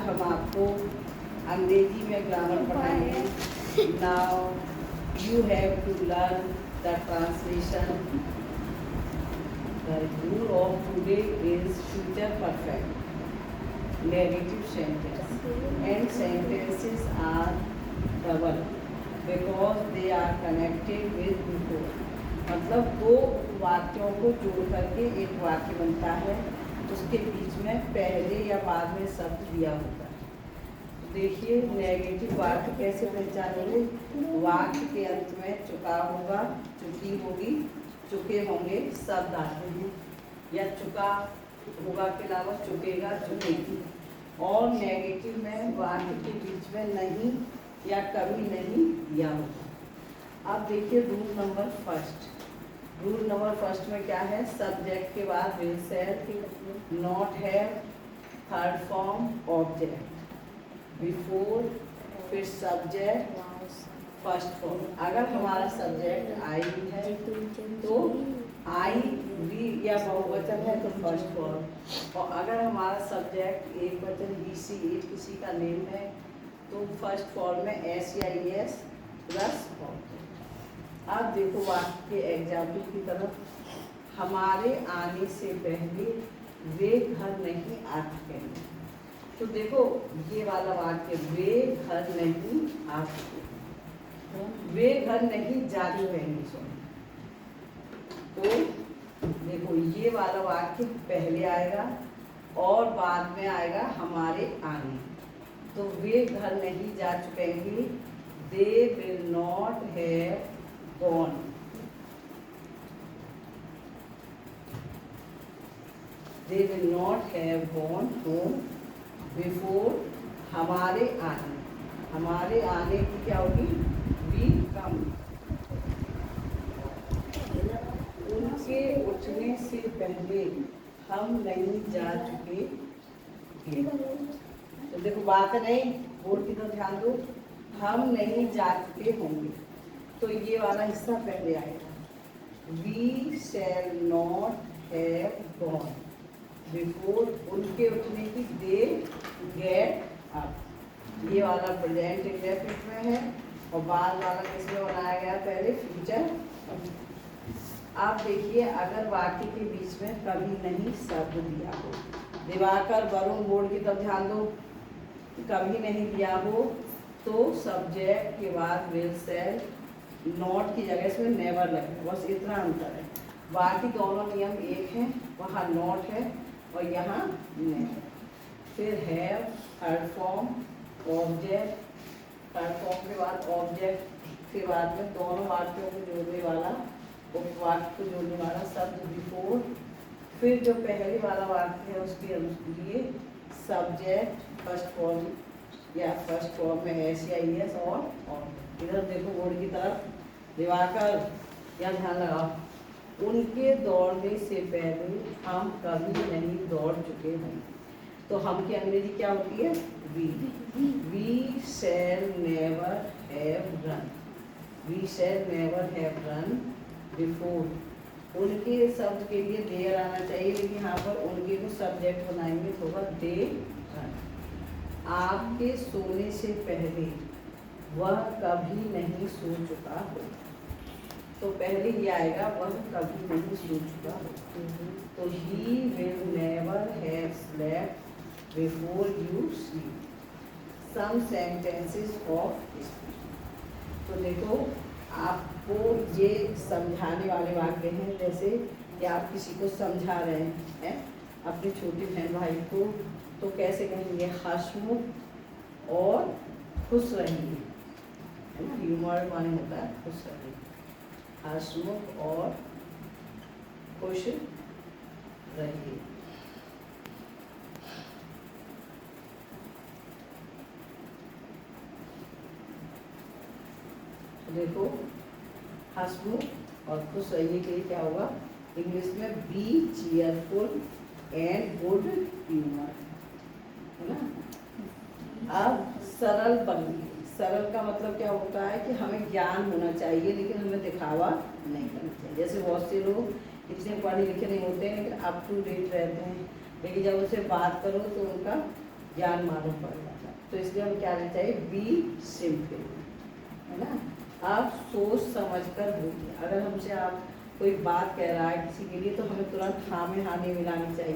हम आपको अंग्रेजी में ग्रामर पढ़ाएंगे। Now you have to learn the translation. The rule of today is future perfect negative sentence and sentences are double because they are connected with before. मतलब दो वाक्यों को जोड़ करके एक वाक्य बनता है, उसके बीच में पहले या बाद में शब्द दिया होता है। देखिए नेगेटिव वाक्य कैसे पहचानेंगे। वाक्य के अंत में चुका होगा, चुकी होगी, चुके होंगे शब्द आते हैं, या चुका होगा के अलावा चुकेगा, चुकेगी। और नेगेटिव में वाक्य के बीच में नहीं या कभी नहीं दिया होगा। अब देखिए rule number first. Rule number first में क्या है, सब्जेक्ट के बाद will shall not have third form object before, फिर सब्जेक्ट फर्स्ट फॉर्म। अगर हमारा सब्जेक्ट आई है तो आई वी या बहुवचन है तो फर्स्ट फॉर्म, और अगर हमारा सब्जेक्ट एक वचन बीसी एक किसी का नेम है तो फर्स्ट फॉर्म में एस या एस प्लस फॉर्म। अब देखो वाक्य के एग्जाम्पल की तरफ। हमारे आने से पहले वे घर नहीं आ चुके हैं। तो देखो ये वाला वाक्य, वे घर नहीं आ चुके, वे घर नहीं जा चुके हैं। तो देखो ये वाला वाक्य पहले आएगा और बाद में आएगा हमारे आने। तो वे घर नहीं जा चुके हैं, they will not have gone। They will not have gone home before हमारे आने। हमारे आने की क्या होगी, will come। उनके उठने से पहले हम नहीं जा चुके हैं। तो देखो बात नहीं, बोर्ड की तरफ ध्यान दो, हम नहीं जा चुके होंगे। तो ये वाला हिस्सा पहले आएगा। We shall not have gone before, उनके उठने की, दे गेट अप। ये वाला प्रेजेंट इंडेफिनिट में है और बाद वाला किसमें बनाया गया, पहले फ्यूचर। आप देखिए अगर वाक्य के बीच में कभी नहीं शब्द दिया हो, दिवाकर वरुण बोर्ड की तरफ ध्यान दो, कभी नहीं दिया हो तो सब्जेक्ट के बाद विल शैल नॉट की जगह इसमें नेवर लगेगा, बस इतना अंतर है। बाकी दोनों नियम एक हैं, वहाँ नॉट है और यहाँ नेवर। फिर have third form, object third form के बाद ऑब्जेक्ट के बाद में दोनों वाक्यों को जोड़ने वाला, उपवाक्य को जोड़ने वाला शब्द बिफोर। फिर जो पहले वाला वाक्य है उसके लिए सब्जेक्ट फर्स्ट फॉर्म या फर्स्ट फॉर्म में एस या एस और इधर देखो बोर्ड की तरफ, दिवाकर या ध्यान लगाओ, उनके दौड़ने से पहले हम कभी नहीं दौड़ चुके हैं। तो हम की अंग्रेजी क्या होती है, we shall never have run. We shall never have run before. उनके शब्द के लिए देर आना चाहिए, लेकिन यहाँ पर उनके को सब्जेक्ट बनाएंगे तो होगा दे रन। आपके सोने से पहले वह कभी नहीं सो चुका हो, तो पहले ही आएगा वह कभी नहीं सो चुका हो। तो he will never have slept before you sleep. Some sentences of speech. तो देखो आपको ये समझाने वाले वाक्य हैं, जैसे कि आप किसी को समझा रहे हैं अपने छोटे बहन भाई को, तो कैसे कहेंगे, हंसमुख और खुश रहेंगे, है ना। ह्यूमर माने होता है खुश रहेंगे, हंसमुख और खुश रहिए। देखो हंसमुख और खुश रहिए के लिए क्या होगा, इंग्लिश में be cheerful and good humour, है ना। अब सरल बनिए। सरल का मतलब क्या होता है कि हमें ज्ञान होना चाहिए लेकिन हमें दिखावा नहीं करना चाहिए। जैसे बहुत से लोग इतने पढ़े लिखे नहीं होते हैं लेकिन अप टू डेट रहते हैं, लेकिन जब उनसे बात करो तो उनका ज्ञान मालूम पड़ जाता। तो इसलिए हम क्या लेना चाहिए, बी सिंपल, है ना। आप सोच समझ कर बोलिए। अगर हमसे आप कोई बात कह रहा है किसी के लिए, तो हमें तुरंत हाँ में हाँ नहीं मिलानी चाहिए।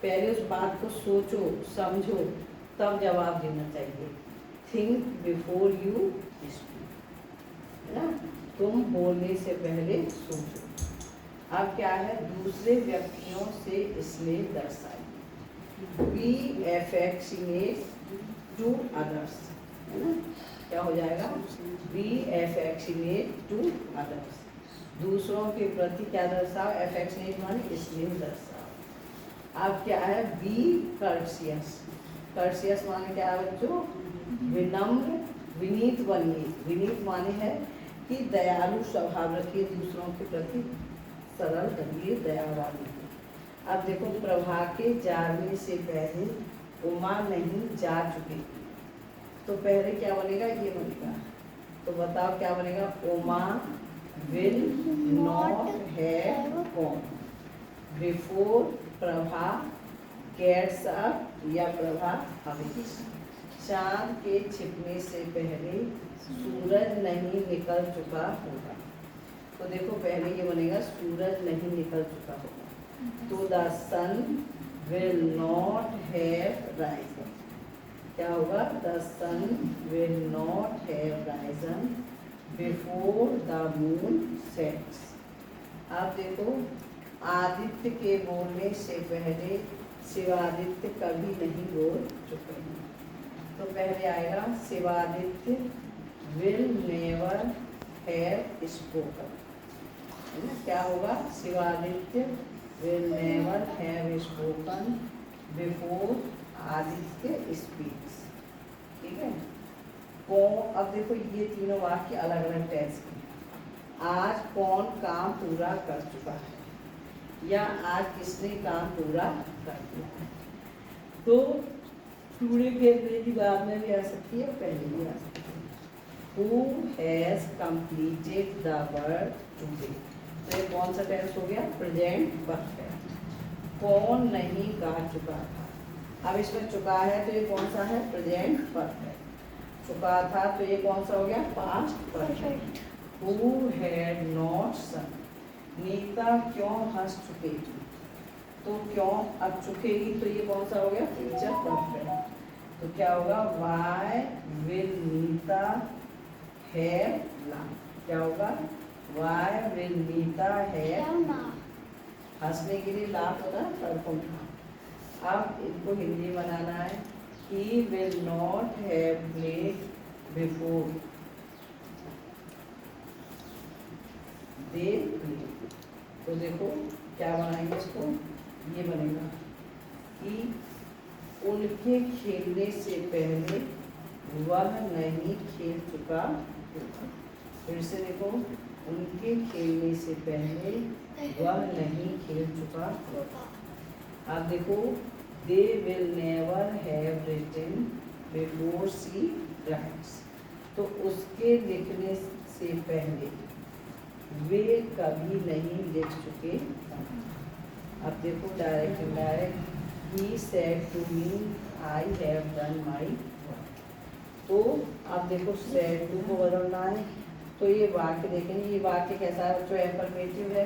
पहले उस बात को सोचो समझो तब जवाब देना चाहिए। थिंक बिफोर यू स्पीक, है ना। तुम बोलने से पहले सोचो। अब क्या है, दूसरे व्यक्तियों से स्नेह दर्शाइए। बी एफेक्शनेट टू अदर्स, है ना। क्या हो जाएगा, बी एफेक्शनेट टू अदर्स। दूसरों के प्रति क्या दर्शाओ, एफेक्शनेट माने स्नेह दर्शाओ। अब क्या है, बी कर्सियस। कर्सियस माने क्या है बच्चों, विनम्र विनीत बनिए। विनीत माने है कि दयालु स्वभाव रखिए, दूसरों के प्रति सरल बनिए, दयावान बनिए। अब देखो, प्रभा के जाने से पहले उमा नहीं जा चुकी थी। तो पहले क्या बनेगा, ये बनेगा। तो बताओ क्या बनेगा, Uma will not have gone before Prabha gets up, या प्रभा अवेक्स। चांद के छिपने से पहले सूरज नहीं निकल चुका होगा। तो देखो पहले ये बनेगा, सूरज नहीं निकल चुका होगा। तो the sun will not have risen. क्या होगा, the sun will not have risen before the moon sets. आप देखो, आदित्य के बोलने से पहले शिवादित्य कभी नहीं बोल चुके हैं। तो पहले आएगा, Shivaditya will never have spoken, है ना। क्या होगा, Shivaditya will never have spoken before Aditya speaks, ठीक है। कौन, अब देखो ये तीनों वाक्य अलग अलग टेंस के। आज कौन काम पूरा कर चुका है, या आज किसने काम पूरा कर दिया है। तो पूरे के अंग्रेजी बाद में भी आ सकती है, पहले भी आ सकती है। Who has completed the work today? तो ये कौन सा टेंस हो गया, प्रेजेंट परफेक्ट। कौन नहीं गा चुका था, अब इसमें चुका है तो ये कौन सा है, प्रेजेंट परफेक्ट। चुका था तो ये कौन सा हो गया, past perfect. Who had not sung? Neeta क्यों हंस चुकेगी, तो क्यों अब चुकेगी, तो ये कौन सा हो गया, फ्यूचर परफेक्ट। तो क्या होगा, why will Neeta have laugh. क्या होगा, वाई विल नीता हैव, हंसने के लिए लाफ होगा परफॉर्म था। अब इनको हिंदी बनाना है, he will not have played before they play. तो देखो क्या बनाएंगे इसको, ये बनेगा कि उनके खेलने से पहले वह नहीं खेल चुका होगा। फिर से देखो, उनके खेलने से पहले वह नहीं खेल चुका होगा। अब देखो, they will never have written before she writes. तो उसके लिखने से पहले वे कभी नहीं लिख चुके। अब देखो direct indirect, he said to me I have done my work. तो अब देखो सेड टू को बदलना है, तो ये वाक्य देखेंगे, ये वाक्य कैसा है, जो एफर्मेटिव है,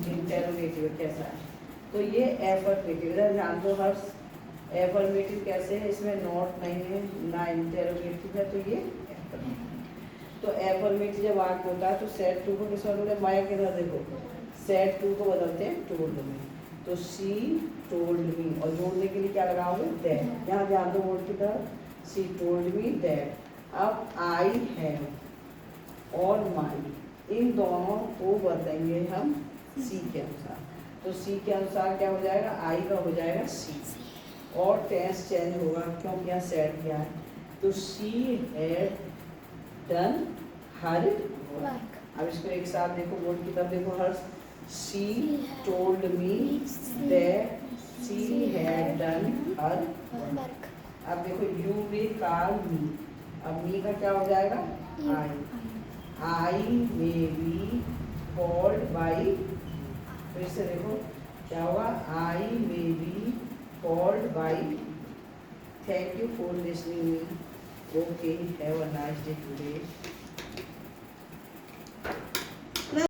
इंटेरोगेटिव कैसा है। तो ये एफर्मेटिव, इधर ध्यान दो हर्ष, एफर्मेटिव कैसे है, इसमें नॉट नहीं है ना इंटेरोगेटिव है, तो ये एफर्मेटिव। तो एफर्मेटिव जब वाक्य होता है तो सेड टू को किस बदलते हैं, मैं किधर देखो, सेड टू को बदलते हैं टोल्ड में। तो शी टोल्ड मी, और जोड़ने के लिए क्या लगाओगे, दैट। यहाँ ध्यान दो बोर्ड की तरफ, शी टोल्ड मी दैट। अब आई हैव और माई, इन दोनों को बताएंगे हम सी के अनुसार। तो सी के अनुसार क्या हो जाएगा, आई का हो जाएगा सी, और टेंस चेंज होगा क्योंकि यहाँ सेट किया है। तो she had done her work. अब इसको एक साथ देखो, बोर्ड की तरफ देखो Harsh, she told me that she had done her work. अब देखो, यू विल कॉल मी, अब मी का क्या हो जाएगा, I may be called by. फिर से देखो क्या होगा, I may be called by Thank you for listening me. Okay, have a nice day today.